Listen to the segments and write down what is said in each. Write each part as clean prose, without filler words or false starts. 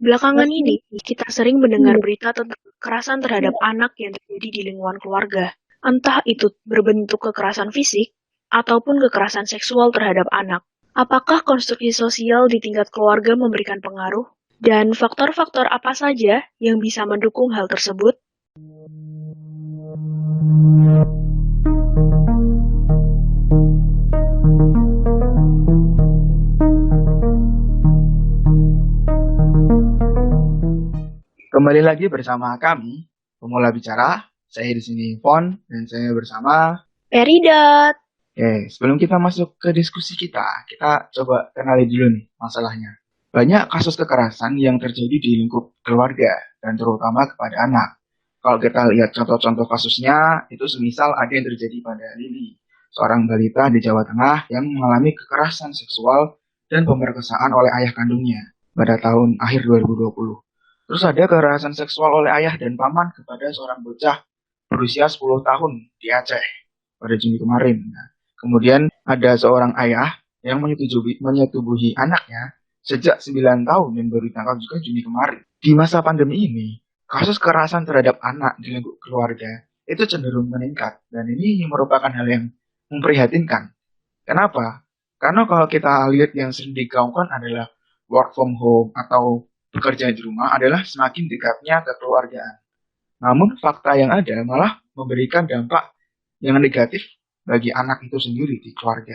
Belakangan ini, kita sering mendengar berita tentang kekerasan terhadap anak yang terjadi di lingkungan keluarga. Entah itu berbentuk kekerasan fisik ataupun kekerasan seksual terhadap anak. Apakah konstruksi sosial di tingkat keluarga memberikan pengaruh? Dan faktor-faktor apa saja yang bisa mendukung hal tersebut? Kembali lagi bersama kami, pemula bicara. Saya di sini Fon dan saya bersama. Peridot. Oke, sebelum kita masuk ke diskusi kita coba kenali dulu nih masalahnya. Banyak kasus kekerasan yang terjadi di lingkup keluarga dan terutama kepada anak. Kalau kita lihat contoh-contoh kasusnya, itu semisal ada yang terjadi pada Lili, seorang balita di Jawa Tengah yang mengalami kekerasan seksual dan pemerkosaan oleh ayah kandungnya pada tahun akhir 2020. Terus ada kekerasan seksual oleh ayah dan paman kepada seorang bocah berusia 10 tahun di Aceh pada Juni kemarin. Nah, kemudian ada seorang ayah yang menyetubuhi anaknya sejak 9 tahun dan baru ditangkap juga Juni kemarin. Di masa pandemi ini, kasus kekerasan terhadap anak di lingkup keluarga itu cenderung meningkat dan ini merupakan hal yang memprihatinkan. Kenapa? Karena kalau kita lihat yang sering digaungkan adalah work from home atau bekerja di rumah adalah semakin dekatnya kekeluargaan. Namun fakta yang ada malah memberikan dampak yang negatif bagi anak itu sendiri di keluarga.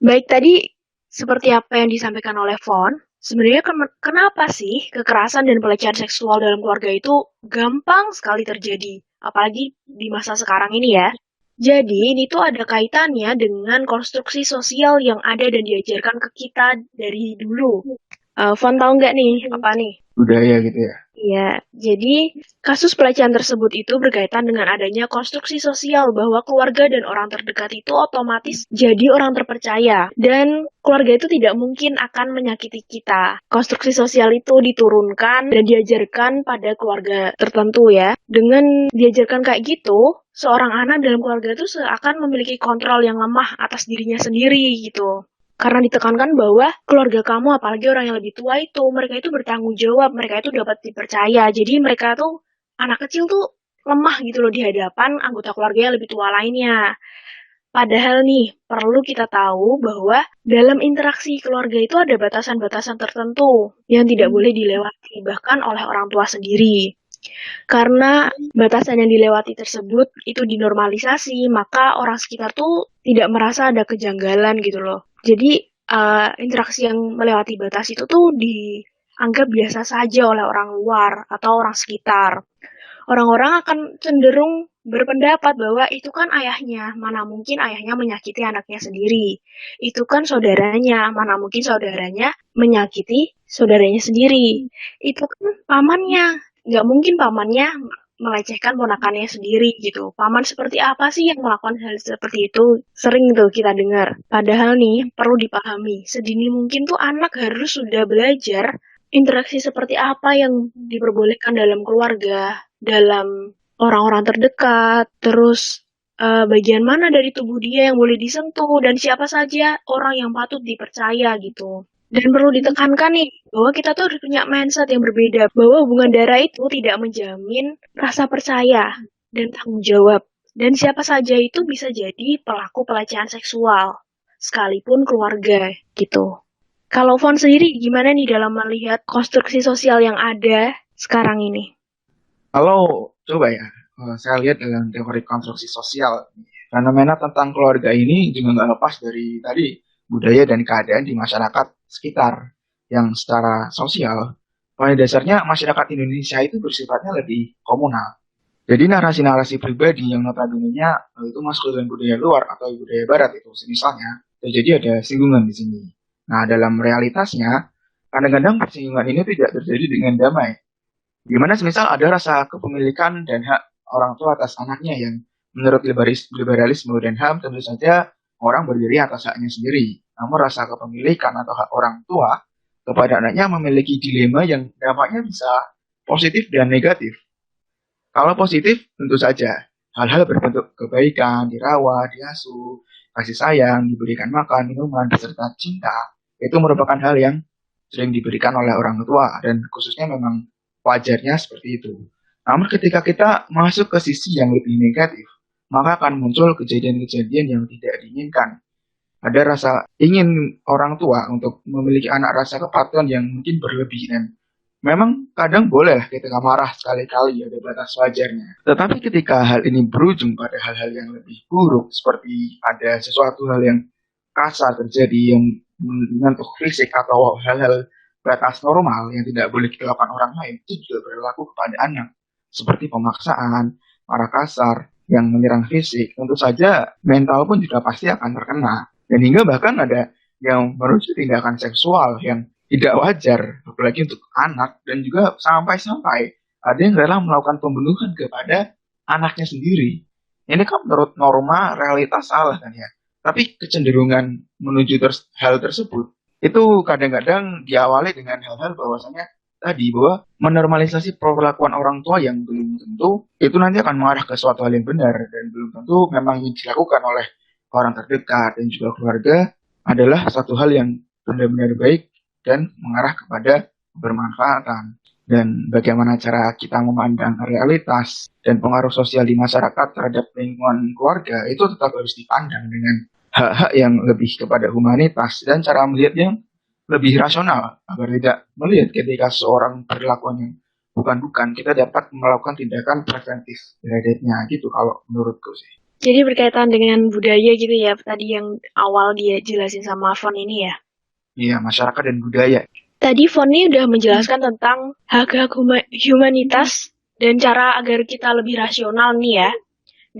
Baik, tadi seperti apa yang disampaikan oleh Fon, sebenarnya kenapa sih kekerasan dan pelecehan seksual dalam keluarga itu gampang sekali terjadi, apalagi di masa sekarang ini ya. Jadi, ini tuh ada kaitannya dengan konstruksi sosial yang ada dan diajarkan ke kita dari dulu. Fon tahu nggak nih, apa nih? Budaya gitu ya. Iya, jadi kasus pelecehan tersebut itu berkaitan dengan adanya konstruksi sosial bahwa keluarga dan orang terdekat itu otomatis jadi orang terpercaya dan keluarga itu tidak mungkin akan menyakiti kita. Konstruksi sosial itu diturunkan dan diajarkan pada keluarga tertentu ya. Dengan diajarkan kayak gitu, seorang anak dalam keluarga itu seakan memiliki kontrol yang lemah atas dirinya sendiri gitu. Karena ditekankan bahwa keluarga kamu, apalagi orang yang lebih tua itu, mereka itu bertanggung jawab, mereka itu dapat dipercaya. Jadi mereka tuh, anak kecil tuh lemah gitu loh di hadapan anggota keluarga yang lebih tua lainnya. Padahal nih, perlu kita tahu bahwa dalam interaksi keluarga itu ada batasan-batasan tertentu yang tidak boleh dilewati, bahkan oleh orang tua sendiri. Karena batasan yang dilewati tersebut itu dinormalisasi, maka orang sekitar tuh tidak merasa ada kejanggalan gitu loh. Jadi interaksi yang melewati batas itu tuh dianggap biasa saja oleh orang luar atau orang sekitar. Orang-orang akan cenderung berpendapat bahwa itu kan ayahnya, mana mungkin ayahnya menyakiti anaknya sendiri. Itu kan saudaranya, mana mungkin saudaranya menyakiti saudaranya sendiri. Itu kan pamannya, nggak mungkin pamannya melecehkan ponakannya sendiri gitu. Paman seperti apa sih yang melakukan hal seperti itu? Sering tuh kita dengar. Padahal nih perlu dipahami, sedini mungkin tuh anak harus sudah belajar interaksi seperti apa yang diperbolehkan dalam keluarga, dalam orang-orang terdekat, terus bagian mana dari tubuh dia yang boleh disentuh, dan siapa saja orang yang patut dipercaya gitu. Dan perlu ditekankan nih, bahwa kita tuh harus punya mindset yang berbeda, bahwa hubungan darah itu tidak menjamin rasa percaya dan tanggung jawab. Dan siapa saja itu bisa jadi pelaku pelecehan seksual, sekalipun keluarga gitu. Kalau Fon sendiri gimana nih dalam melihat konstruksi sosial yang ada sekarang ini? Kalau coba ya, saya lihat dalam teori konstruksi sosial, fenomena tentang keluarga ini juga nggak lepas dari tadi budaya dan keadaan di masyarakat sekitar yang secara sosial pada dasarnya masyarakat Indonesia itu bersifatnya lebih komunal. Jadi narasi-narasi pribadi yang notabene-nya itu masuk dalam budaya luar atau budaya barat itu misalnya terjadi ada singgungan di sini. Nah, dalam realitasnya kadang-kadang persinggungan ini tidak terjadi dengan damai. Gimana semisal ada rasa kepemilikan dan hak orang tua atas anaknya yang menurut liberalisme dan HAM tentu saja orang berdiri atas haknya sendiri. Namun rasa kepemilikan atau hak orang tua kepada anaknya memiliki dilema yang dampaknya bisa positif dan negatif. Kalau positif, tentu saja hal-hal berbentuk kebaikan, dirawat, diasuh, kasih sayang, diberikan makan, minuman, beserta cinta, itu merupakan hal yang sering diberikan oleh orang tua dan khususnya memang wajarnya seperti itu. Namun ketika kita masuk ke sisi yang lebih negatif, maka akan muncul kejadian-kejadian yang tidak diinginkan. Ada rasa ingin orang tua untuk memiliki anak, rasa kepatuhan yang mungkin berlebih, dan memang kadang boleh ketika marah sekali-kali ada batas wajarnya. Tetapi ketika hal ini berujung pada hal-hal yang lebih buruk, seperti ada sesuatu hal yang kasar terjadi yang menyentuh fisik atau hal-hal batas normal yang tidak boleh dilakukan orang lain, itu juga berlaku kepada anak. Seperti pemaksaan, marah kasar, yang menyerang fisik, tentu saja mental pun juga pasti akan terkena. Dan hingga bahkan ada yang merujuk tindakan seksual yang tidak wajar, apalagi untuk anak, dan juga sampai-sampai ada yang rela melakukan pembunuhan kepada anaknya sendiri. Ini kan menurut norma realitas salah kan ya. Tapi kecenderungan menuju hal tersebut itu kadang-kadang diawali dengan hal-hal bahwasanya tadi bahwa menormalisasi perlakuan orang tua yang belum tentu itu nanti akan mengarah ke suatu hal yang benar, dan belum tentu memang yang dilakukan oleh orang terdekat dan juga keluarga adalah satu hal yang benar-benar baik dan mengarah kepada bermanfaatan. Dan bagaimana cara kita memandang realitas dan pengaruh sosial di masyarakat terhadap lingkungan keluarga itu tetap harus dipandang dengan hak-hak yang lebih kepada humanitas dan cara melihat yang lebih rasional, agar tidak melihat ketika seorang perilakuan yang bukan-bukan, kita dapat melakukan tindakan preventif terhadapnya gitu kalau menurutku sih. Jadi berkaitan dengan budaya gitu ya, tadi yang awal dia jelasin sama Fon ini ya. Iya, masyarakat dan budaya. Tadi Fon ini udah menjelaskan tentang hak-hak humanitas dan cara agar kita lebih rasional nih ya.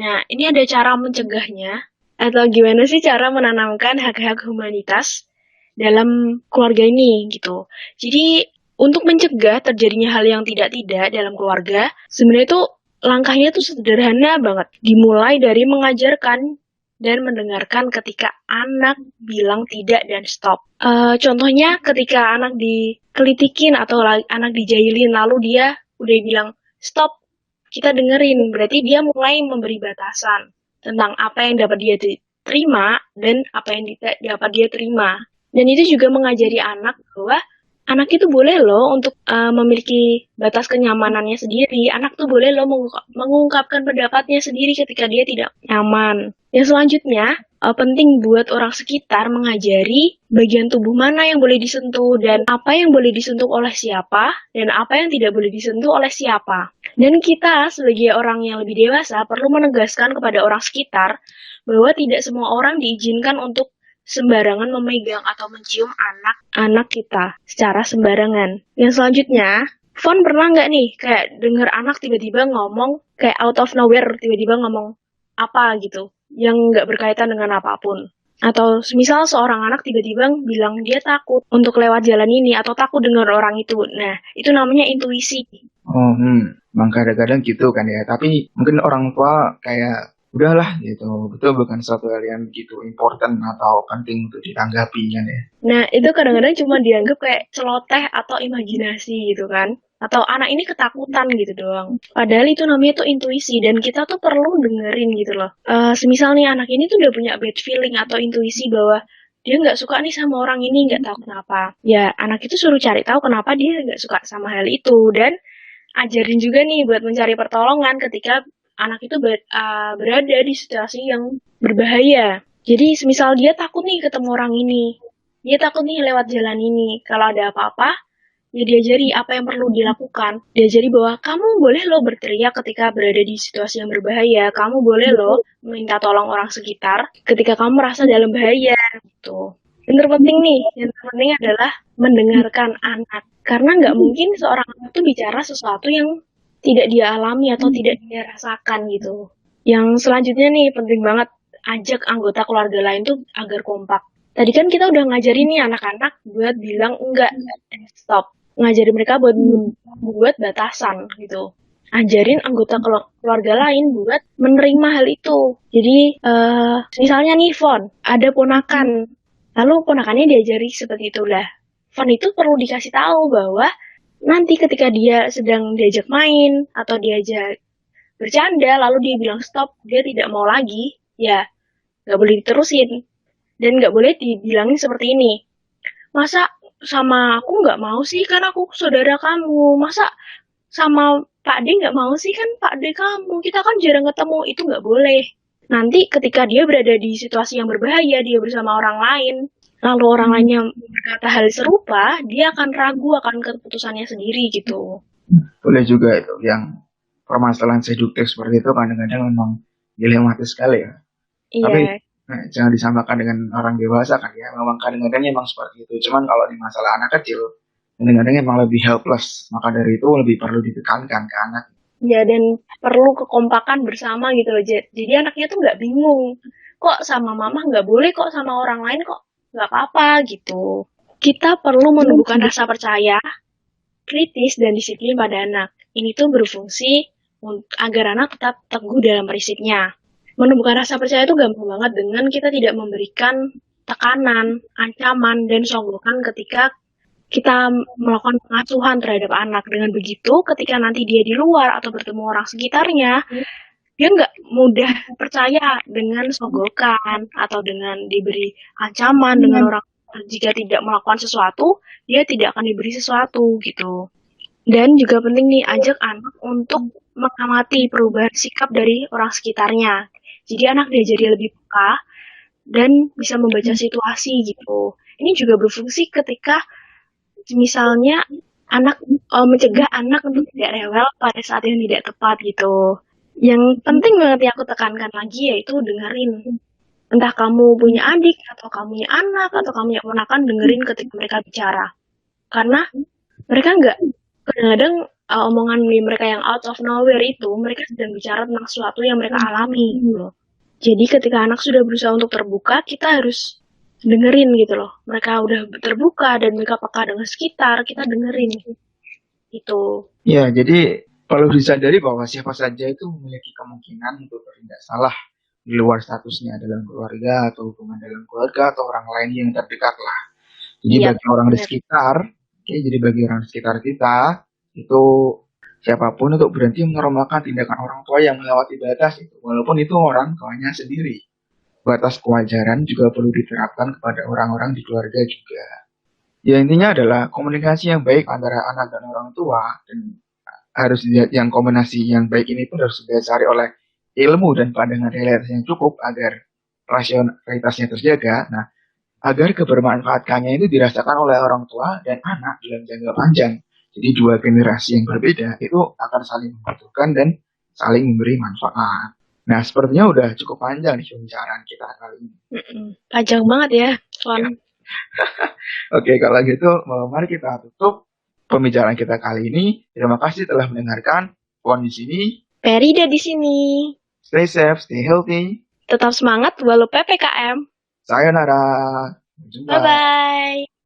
Nah, ini ada cara mencegahnya, atau gimana sih cara menanamkan hak-hak humanitas dalam keluarga ini gitu. Jadi untuk mencegah terjadinya hal yang tidak-tidak dalam keluarga, sebenarnya itu langkahnya tuh sederhana banget. Dimulai dari mengajarkan dan mendengarkan ketika anak bilang tidak dan stop. Contohnya ketika anak dikelitikin atau anak dijailin lalu dia udah bilang stop, kita dengerin. Berarti dia mulai memberi batasan tentang apa yang dapat dia terima dan apa yang tidak dapat dia terima. Dan itu juga mengajari anak bahwa anak itu boleh loh untuk memiliki batas kenyamanannya sendiri. Anak tuh boleh loh mengungkapkan pendapatnya sendiri ketika dia tidak nyaman. Yang selanjutnya, penting buat orang sekitar mengajari bagian tubuh mana yang boleh disentuh dan apa yang boleh disentuh oleh siapa dan apa yang tidak boleh disentuh oleh siapa. Dan kita sebagai orang yang lebih dewasa perlu menegaskan kepada orang sekitar bahwa tidak semua orang diizinkan untuk sembarangan memegang atau mencium anak-anak kita secara sembarangan. Yang selanjutnya, Fon pernah nggak nih kayak denger anak tiba-tiba ngomong kayak out of nowhere, tiba-tiba ngomong apa gitu yang nggak berkaitan dengan apapun? Atau misal seorang anak tiba-tiba bilang dia takut untuk lewat jalan ini atau takut dengar orang itu. Nah, itu namanya intuisi. Oh, memang kadang-kadang gitu kan ya. Tapi mungkin orang tua kayak udahlah gitu, betul bukan suatu hal yang begitu important atau penting untuk ditanggapi kan ya. Nah, itu kadang-kadang cuma dianggap kayak celoteh atau imajinasi gitu kan. Atau anak ini ketakutan gitu doang. Padahal itu namanya tuh intuisi dan kita tuh perlu dengerin gitu loh. Semisal nih anak ini tuh udah punya bad feeling atau intuisi bahwa dia nggak suka nih sama orang ini, nggak tahu kenapa. Ya, anak itu suruh cari tahu kenapa dia nggak suka sama hal itu. Dan ajarin juga nih buat mencari pertolongan ketika anak itu berada di situasi yang berbahaya. Jadi semisal dia takut nih ketemu orang ini, dia takut nih lewat jalan ini. Kalau ada apa-apa, ya diajari apa yang perlu dilakukan. Diajari bahwa kamu boleh loh berteriak ketika berada di situasi yang berbahaya. Kamu boleh loh minta tolong orang sekitar ketika kamu merasa dalam bahaya. Gitu. Yang terpenting nih, yang terpenting adalah mendengarkan anak. Karena nggak mungkin seorang anak itu bicara sesuatu yang tidak dia alami atau tidak dia rasakan gitu. Yang selanjutnya nih penting banget ajak anggota keluarga lain tuh agar kompak. Tadi kan kita udah ngajarin nih anak-anak buat bilang enggak, stop. Ngajarin mereka buat batasan gitu. Ajarin anggota keluarga lain buat menerima hal itu. Jadi misalnya nih Fon, ada ponakan. Lalu ponakannya diajari seperti itulah. Fon itu perlu dikasih tahu bahwa nanti ketika dia sedang diajak main atau diajak bercanda lalu dia bilang stop, dia tidak mau lagi, ya nggak boleh diterusin dan nggak boleh dibilangin seperti ini. Masa sama aku nggak mau sih, kan aku saudara kamu. Masa sama Pak D nggak mau sih, kan Pak D kamu. Kita kan jarang ketemu, itu nggak boleh. Nanti ketika dia berada di situasi yang berbahaya, dia bersama orang lain, lalu orang lainnya berkata hal serupa, dia akan ragu akan keputusannya sendiri gitu. Boleh juga itu yang permasalahan seduktif seperti itu kadang-kadang memang dilematis sekali ya. Tapi Iya, jangan disamakan dengan orang dewasa kan ya. Memang kadang-kadang emang seperti itu. Cuman kalau di masalah anak kecil, kadang-kadang emang lebih helpless. Maka dari itu lebih perlu ditekankan ke anak. ya dan perlu kekompakan bersama gitu loh. Jadi anaknya tuh nggak bingung. Kok sama mama nggak boleh, kok sama orang lain kok nggak apa-apa gitu. Kita perlu menumbuhkan rasa percaya, kritis, dan disiplin pada anak. Ini tuh berfungsi agar anak tetap teguh dalam prinsipnya. Menumbuhkan rasa percaya itu gampang banget dengan kita tidak memberikan tekanan, ancaman, dan soglokan ketika kita melakukan pengasuhan terhadap anak. Dengan begitu, ketika nanti dia di luar atau bertemu orang sekitarnya, dia nggak mudah percaya dengan sogokan atau dengan diberi ancaman dengan orang jika tidak melakukan sesuatu, dia tidak akan diberi sesuatu gitu. Dan juga penting nih ajak anak untuk mengamati perubahan sikap dari orang sekitarnya. Jadi anak dia jadi lebih peka dan bisa membaca situasi gitu. Ini juga berfungsi ketika misalnya anak mencegah anak untuk tidak rewel pada saat yang tidak tepat gitu. Yang penting banget yang aku tekankan lagi yaitu dengerin. Entah kamu punya adik atau kamu punya anak atau kamu punya ponakan, dengerin ketika mereka bicara. Karena mereka nggak kadang-kadang omongan mereka yang out of nowhere itu mereka sedang bicara tentang sesuatu yang mereka alami gitu loh. Jadi ketika anak sudah berusaha untuk terbuka, kita harus dengerin gitu loh. Mereka udah terbuka dan mereka peka dengan sekitar, kita dengerin itu. Ya, jadi perlu disadari bahwa siapa saja itu memiliki kemungkinan untuk bertindak salah di luar statusnya dalam keluarga atau hubungan dalam keluarga atau orang lain yang terdekat lah. Jadi Iya, bagi orang di benar. sekitar, oke, jadi bagi orang di sekitar kita itu siapapun untuk berhenti menormalkan tindakan orang tua yang melewati batas itu, walaupun itu orang tuanya sendiri. Batas kewajaran juga perlu diterapkan kepada orang-orang di keluarga juga. Ya intinya adalah komunikasi yang baik antara anak dan orang tua dan harus dilihat yang kombinasi yang baik ini pun harus didasari oleh ilmu dan pandangan realitas yang cukup agar rasionalitasnya terjaga. Nah, agar kebermanfaatannya itu dirasakan oleh orang tua dan anak dalam jangka panjang. Jadi dua generasi yang berbeda itu akan saling membutuhkan dan saling memberi manfaat. Nah, sepertinya udah cukup panjang nih pembicaraan kita kali ini. Panjang banget ya, Son. Ya. Oke, kalau gitu, mari kita tutup pembicaraan kita kali ini. Terima kasih telah mendengarkan. Puan di sini. Perida di sini. Stay safe, stay healthy. Tetap semangat walau PPKM. Sayonara. Sampai jumpa. Bye-bye.